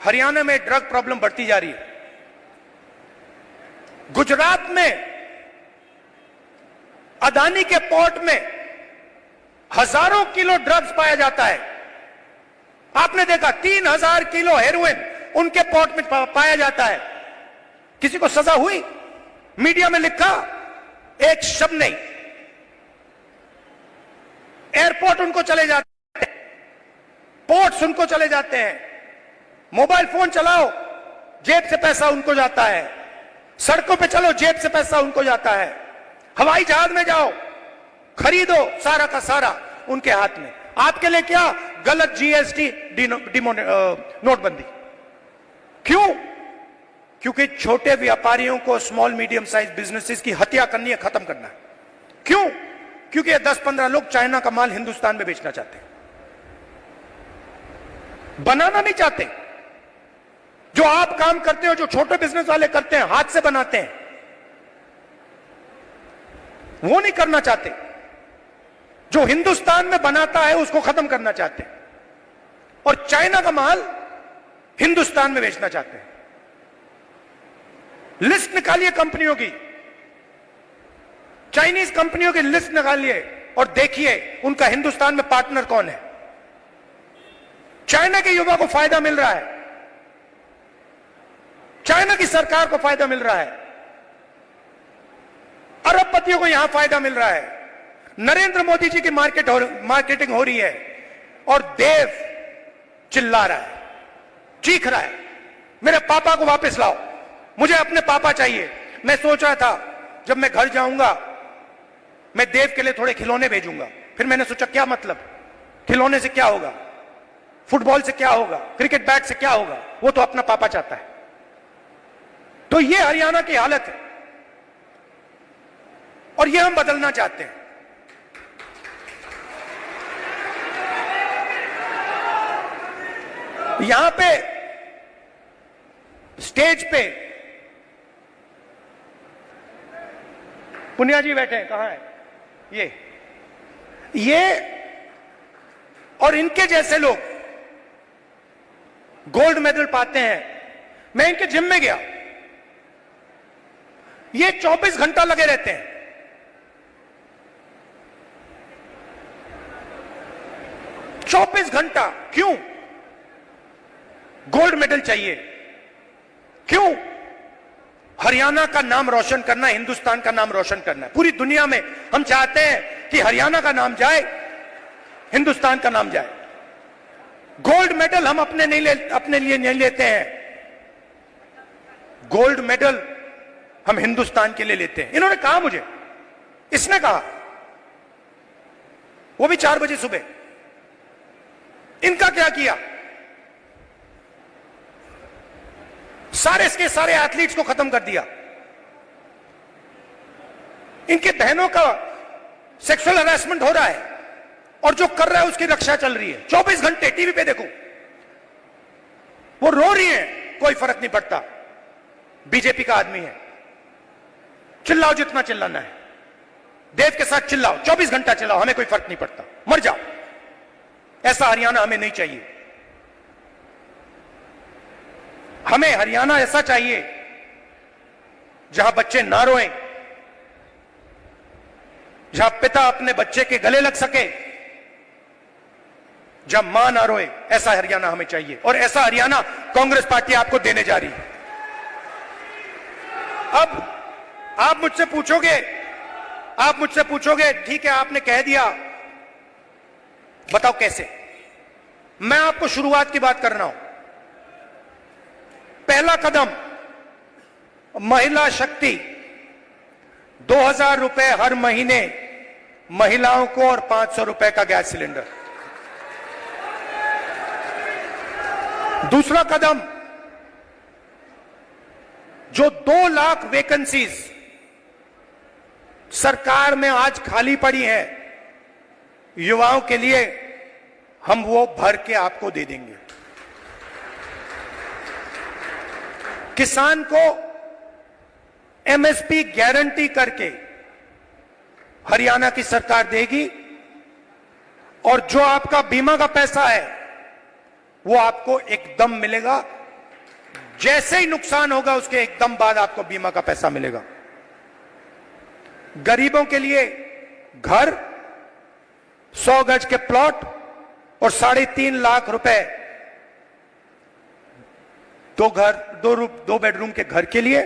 हरियाणा में ड्रग प्रॉब्लम बढ़ती जा रही है। गुजरात में अदानी के पोर्ट में हजारों किलो ड्रग्स पाया जाता है। आपने देखा 3000 किलो हेरोइन उनके पोर्ट में पाया जाता है। किसी को सजा हुई? मीडिया में लिखा एक शब्द नहीं। एयरपोर्ट उनको चले जाते हैं, पोर्ट्स उनको चले जाते हैं, मोबाइल फोन चलाओ जेब से पैसा उनको जाता है। सड़कों पे चलो, जेब से पैसा उनको जाता है। हवाई जहाज में जाओ, खरीदो, सारा का सारा उनके हाथ में। आपके लिए क्या? गलत जीएसटी, नोटबंदी। क्यों? क्योंकि छोटे व्यापारियों को, स्मॉल मीडियम साइज बिजनेसेस की हत्या करनी है, खत्म करना है। क्यों? क्योंकि 10-15 लोग चाइना का माल हिंदुस्तान में बेचना चाहते हैं, बनाना नहीं चाहते। जो आप काम करते हो, जो छोटे बिजनेस वाले करते हैं, हाथ से बनाते हैं, वो नहीं करना चाहते। जो हिंदुस्तान में बनाता है उसको खत्म करना चाहते हैं, और चाइना का माल हिंदुस्तान में बेचना चाहते हैं। लिस्ट निकालिए कंपनियों की, चाइनीज कंपनियों की लिस्ट निकालिए और देखिए उनका हिंदुस्तान में पार्टनर कौन है। चाइना के युवा को फायदा मिल रहा है, चाइना की सरकार को फायदा मिल रहा है, अरबपतियों को यहां फायदा मिल रहा है। नरेंद्र मोदी जी की मार्केटिंग हो रही है, और देव चिल्ला रहा है, चीख रहा है, मेरे पापा को वापस लाओ, मुझे अपने पापा चाहिए। मैं सोच रहा था जब मैं घर जाऊंगा मैं देव के लिए थोड़े खिलौने भेजूंगा। फिर मैंने सोचा क्या मतलब, खिलौने से क्या होगा, फुटबॉल से क्या होगा, क्रिकेट बैट से क्या होगा, वो तो अपना पापा चाहता है। तो ये हरियाणा की हालत है, और ये हम बदलना चाहते हैं। यहां पे स्टेज पे पुनिया जी बैठे हैं, कहां है ये और इनके जैसे लोग गोल्ड मेडल पाते हैं। मैं इनके जिम में गया, ये 24 घंटा लगे रहते हैं। चौबीस घंटा क्यों? गोल्ड मेडल चाहिए। क्यों? हरियाणा का नाम रोशन करना, हिंदुस्तान का नाम रोशन करना है। पूरी दुनिया में हम चाहते हैं कि हरियाणा का नाम जाए, हिंदुस्तान का नाम जाए। गोल्ड मेडल हम अपने लिए नहीं लेते हैं, गोल्ड मेडल हम हिंदुस्तान के लिए लेते हैं। इन्होंने कहा मुझे, इसने कहा, वो भी 4 बजे सुबह। इनका क्या किया? सारे के सारे एथलीट्स को खत्म कर दिया। इनके बहनों का सेक्सुअल हरासमेंट हो रहा है, और जो कर रहा है उसकी रक्षा चल रही है। 24 घंटे टीवी पे देखो, वो रो रही है, कोई फर्क नहीं पड़ता, बीजेपी का आदमी है, चिल्लाओ जितना चिल्लाना है, देव के साथ चिल्लाओ, 24 घंटा चिल्लाओ, हमें कोई फर्क नहीं पड़ता, मर जाओ। ऐसा हरियाणा हमें नहीं चाहिए। हमें हरियाणा ऐसा चाहिए जहां बच्चे ना रोएं, जहां पिता अपने बच्चे के गले लग सके, जहां मां ना रोए। ऐसा हरियाणा हमें चाहिए, और ऐसा हरियाणा कांग्रेस पार्टी आपको देने जा रही है। अब आप मुझसे पूछोगे ठीक है, आपने कह दिया, बताओ कैसे? मैं आपको शुरुआत की बात कर रहा हूं। पहला कदम, महिला शक्ति, 2000 रुपए हर महीने महिलाओं को, और 500 रुपए का गैस सिलेंडर। दूसरा कदम, जो 2 लाख वैकेंसीज सरकार में आज खाली पड़ी है युवाओं के लिए, हम वो भर के आपको दे देंगे। किसान को एमएसपी गारंटी करके हरियाणा की सरकार देगी, और जो आपका बीमा का पैसा है वो आपको एकदम मिलेगा। जैसे ही नुकसान होगा उसके एकदम बाद आपको बीमा का पैसा मिलेगा। गरीबों के लिए घर, 100 गज के प्लॉट और 3.5 लाख रुपए, 2 बेडरूम के घर के लिए,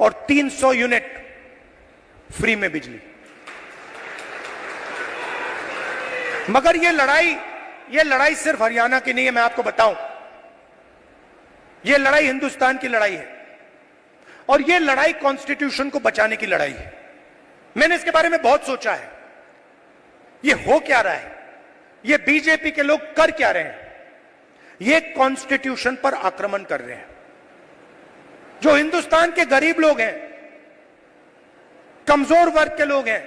और 300 यूनिट फ्री में बिजली। मगर ये लड़ाई सिर्फ हरियाणा की नहीं है, मैं आपको बताऊं, ये लड़ाई हिंदुस्तान की लड़ाई है। और यह लड़ाई कॉन्स्टिट्यूशन को बचाने की लड़ाई है। मैंने इसके बारे में बहुत सोचा है, यह हो क्या रहा है, ये बीजेपी के लोग कर क्या रहे हैं। ये कॉन्स्टिट्यूशन पर आक्रमण कर रहे हैं। जो हिंदुस्तान के गरीब लोग हैं, कमजोर वर्ग के लोग हैं,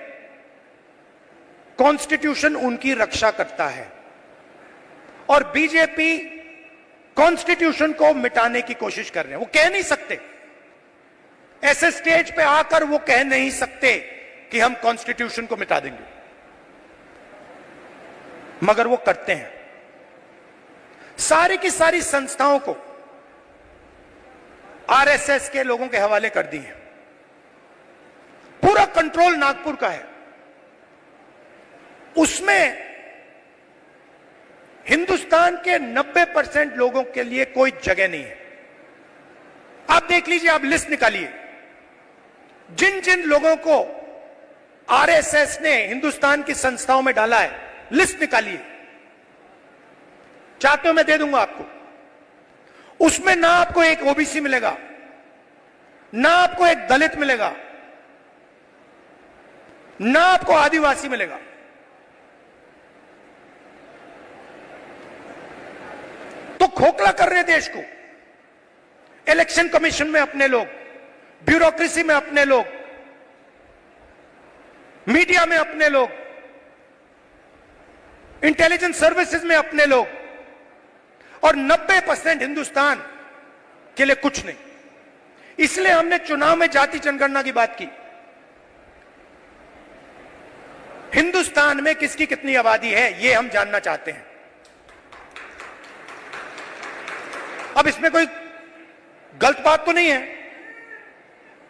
कॉन्स्टिट्यूशन उनकी रक्षा करता है और बीजेपी कॉन्स्टिट्यूशन को मिटाने की कोशिश कर रहे हैं। वो कह नहीं सकते, ऐसे स्टेज पे आकर वो कह नहीं सकते कि हम कॉन्स्टिट्यूशन को मिटा देंगे, मगर वो करते हैं। सारी की सारी संस्थाओं को आरएसएस के लोगों के हवाले कर दी है। पूरा कंट्रोल नागपुर का है, उसमें हिंदुस्तान के 90% लोगों के लिए कोई जगह नहीं है। आप देख लीजिए, आप लिस्ट निकालिए, जिन जिन लोगों को आरएसएस ने हिंदुस्तान की संस्थाओं में डाला है, लिस्ट निकालिए। चाहते हो मैं दे दूंगा आपको। उसमें ना आपको एक ओबीसी मिलेगा, ना आपको एक दलित मिलेगा, ना आपको आदिवासी मिलेगा। तो खोखला कर रहे देश को। इलेक्शन कमीशन में अपने लोग, ब्यूरोक्रेसी में अपने लोग, मीडिया में अपने लोग, इंटेलिजेंस सर्विसेज में अपने लोग, और 90% हिंदुस्तान के लिए कुछ नहीं। इसलिए हमने चुनाव में जाति जनगणना की बात की। हिंदुस्तान में किसकी कितनी आबादी है, यह हम जानना चाहते हैं। अब इसमें कोई गलत बात तो नहीं है।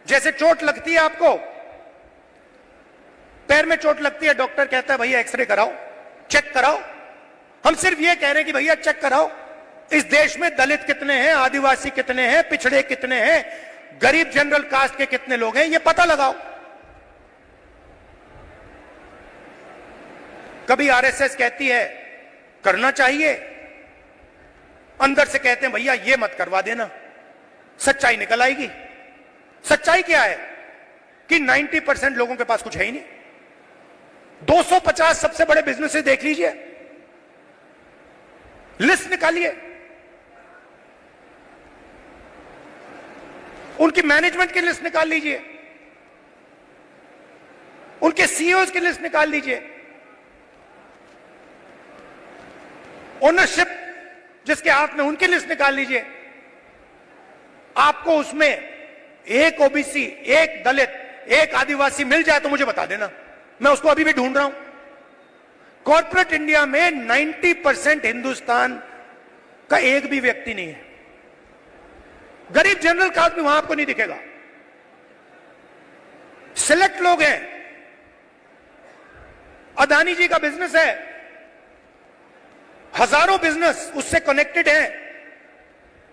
जैसे चोट लगती है, आपको पैर में चोट लगती है, डॉक्टर कहता है भैया एक्सरे कराओ, चेक कराओ। हम सिर्फ यह कह रहे हैं कि भैया चेक कराओ। इस देश में दलित कितने हैं, आदिवासी कितने हैं, पिछड़े कितने हैं, गरीब जनरल कास्ट के कितने लोग हैं, यह पता लगाओ। कभी आरएसएस कहती है करना चाहिए, अंदर से कहते हैं भैया ये मत करवा देना, सच्चाई निकल आएगी। सच्चाई क्या है कि 90% लोगों के पास कुछ है ही नहीं। 250 सबसे बड़े बिजनेसेस देख लीजिए, लिस्ट निकालिए, उनकी मैनेजमेंट की लिस्ट निकाल लीजिए, उनके सीईओज की लिस्ट निकाल लीजिए, ओनरशिप जिसके हाथ में, उनकी लिस्ट निकाल लीजिए। आपको उसमें एक ओबीसी, एक दलित, एक आदिवासी मिल जाए तो मुझे बता देना, मैं उसको अभी भी ढूंढ रहा हूं। कॉर्पोरेट इंडिया में 90% हिंदुस्तान का एक भी व्यक्ति नहीं है। गरीब जनरल कास्ट भी वहां आपको नहीं दिखेगा। सिलेक्ट लोग हैं। अदानी जी का बिजनेस है, हजारों बिजनेस उससे कनेक्टेड हैं।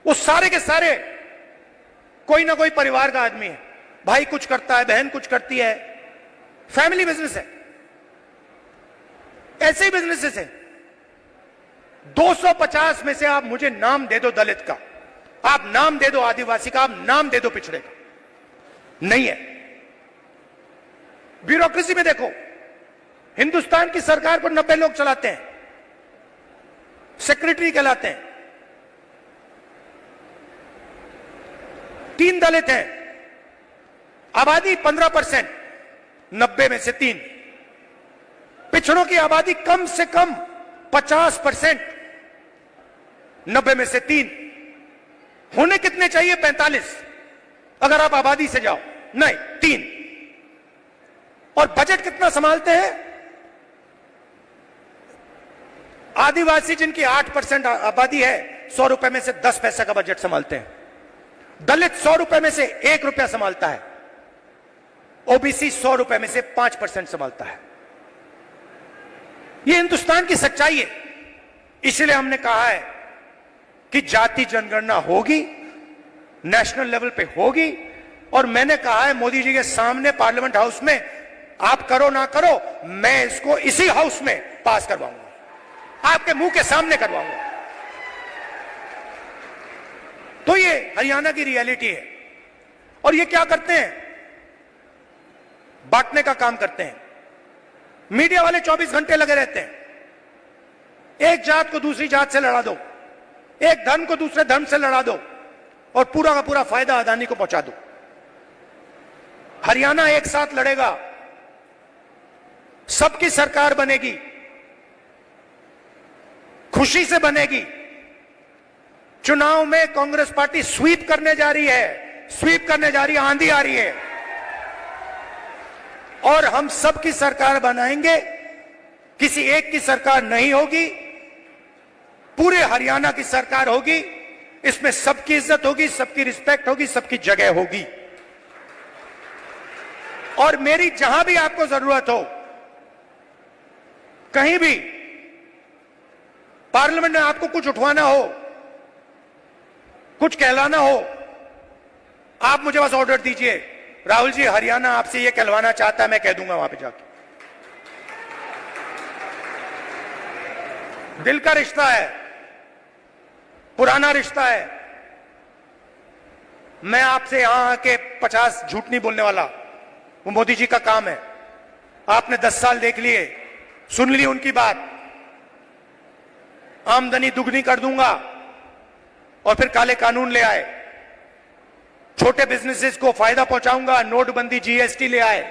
वो सारे के सारे कोई ना कोई परिवार का आदमी है, भाई कुछ करता है, बहन कुछ करती है, फैमिली बिजनेस है। ऐसे ही बिजनेसेस हैं। 250 में से आप मुझे नाम दे दो दलित का, आप नाम दे दो आदिवासी का, आप नाम दे दो पिछड़े का, नहीं है। ब्यूरोक्रेसी में देखो, हिंदुस्तान की सरकार पर 90 लोग चलाते हैं, सेक्रेटरी कहलाते हैं। 3 दलित हैं, आबादी 15%, 90 में से 3। पिछड़ों की आबादी कम से कम 50%, 90 में से 3। होने कितने चाहिए? 45 अगर आप आबादी से जाओ, नहीं 3। और बजट कितना संभालते हैं? आदिवासी जिनकी 8% आबादी है, 100 रुपए में से 10 पैसा का बजट संभालते हैं। दलित 100 रुपए में से 1 रुपया संभालता है। ओबीसी 100 रुपए में से 5% संभालता है। यह हिंदुस्तान की सच्चाई है। इसलिए हमने कहा है कि जाति जनगणना होगी, नेशनल लेवल पे होगी। और मैंने कहा है मोदी जी के सामने पार्लियामेंट हाउस में, आप करो ना करो, मैं इसको इसी हाउस में पास करवाऊंगा, आपके मुंह के सामने करवाऊंगा। तो ये हरियाणा की रियलिटी है। और ये क्या करते हैं? बांटने का काम करते हैं। मीडिया वाले 24 घंटे लगे रहते हैं। एक जात को दूसरी जात से लड़ा दो, एक धर्म को दूसरे धर्म से लड़ा दो और पूरा का पूरा फायदा अदानी को पहुंचा दो। हरियाणा एक साथ लड़ेगा, सबकी सरकार बनेगी, खुशी से बनेगी। चुनाव में कांग्रेस पार्टी स्वीप करने जा रही है, स्वीप करने जा रही है, आंधी आ रही है और हम सबकी सरकार बनाएंगे। किसी एक की सरकार नहीं होगी, पूरे हरियाणा की सरकार होगी। इसमें सबकी इज्जत होगी, सबकी रिस्पेक्ट होगी, सबकी जगह होगी। और मेरी जहां भी आपको जरूरत हो, कहीं भी पार्लियामेंट में आपको कुछ उठवाना हो, कुछ कहलाना हो, आप मुझे बस ऑर्डर दीजिए, राहुल जी हरियाणा आपसे ये कहलवाना चाहता है, मैं कह दूंगा वहां पे जाके। दिल का रिश्ता है, पुराना रिश्ता है। मैं आपसे यहां आके 50 झूठ नहीं बोलने वाला, वो मोदी जी का काम है। आपने 10 साल देख लिए, सुन ली उनकी बात। आमदनी दुगनी कर दूंगा और फिर काले कानून ले आए, छोटे बिजनेसेस को फायदा पहुंचाऊंगा, नोटबंदी जीएसटी ले आए।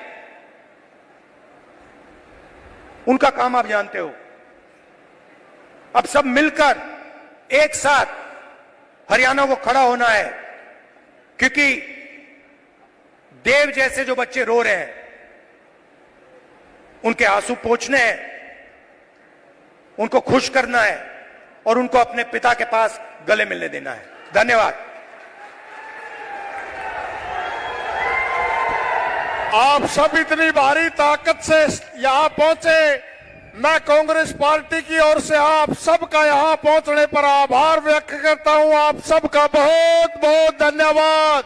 उनका काम आप जानते हो। अब सब मिलकर एक साथ हरियाणा को खड़ा होना है, क्योंकि देव जैसे जो बच्चे रो रहे हैं उनके आंसू पोंछने हैं, उनको खुश करना है और उनको अपने पिता के पास गले मिलने देना है। धन्यवाद। आप सब इतनी भारी ताकत से यहां पहुंचे, मैं कांग्रेस पार्टी की ओर से आप सबका यहां पहुंचने पर आभार व्यक्त करता हूं। आप सबका बहुत बहुत धन्यवाद।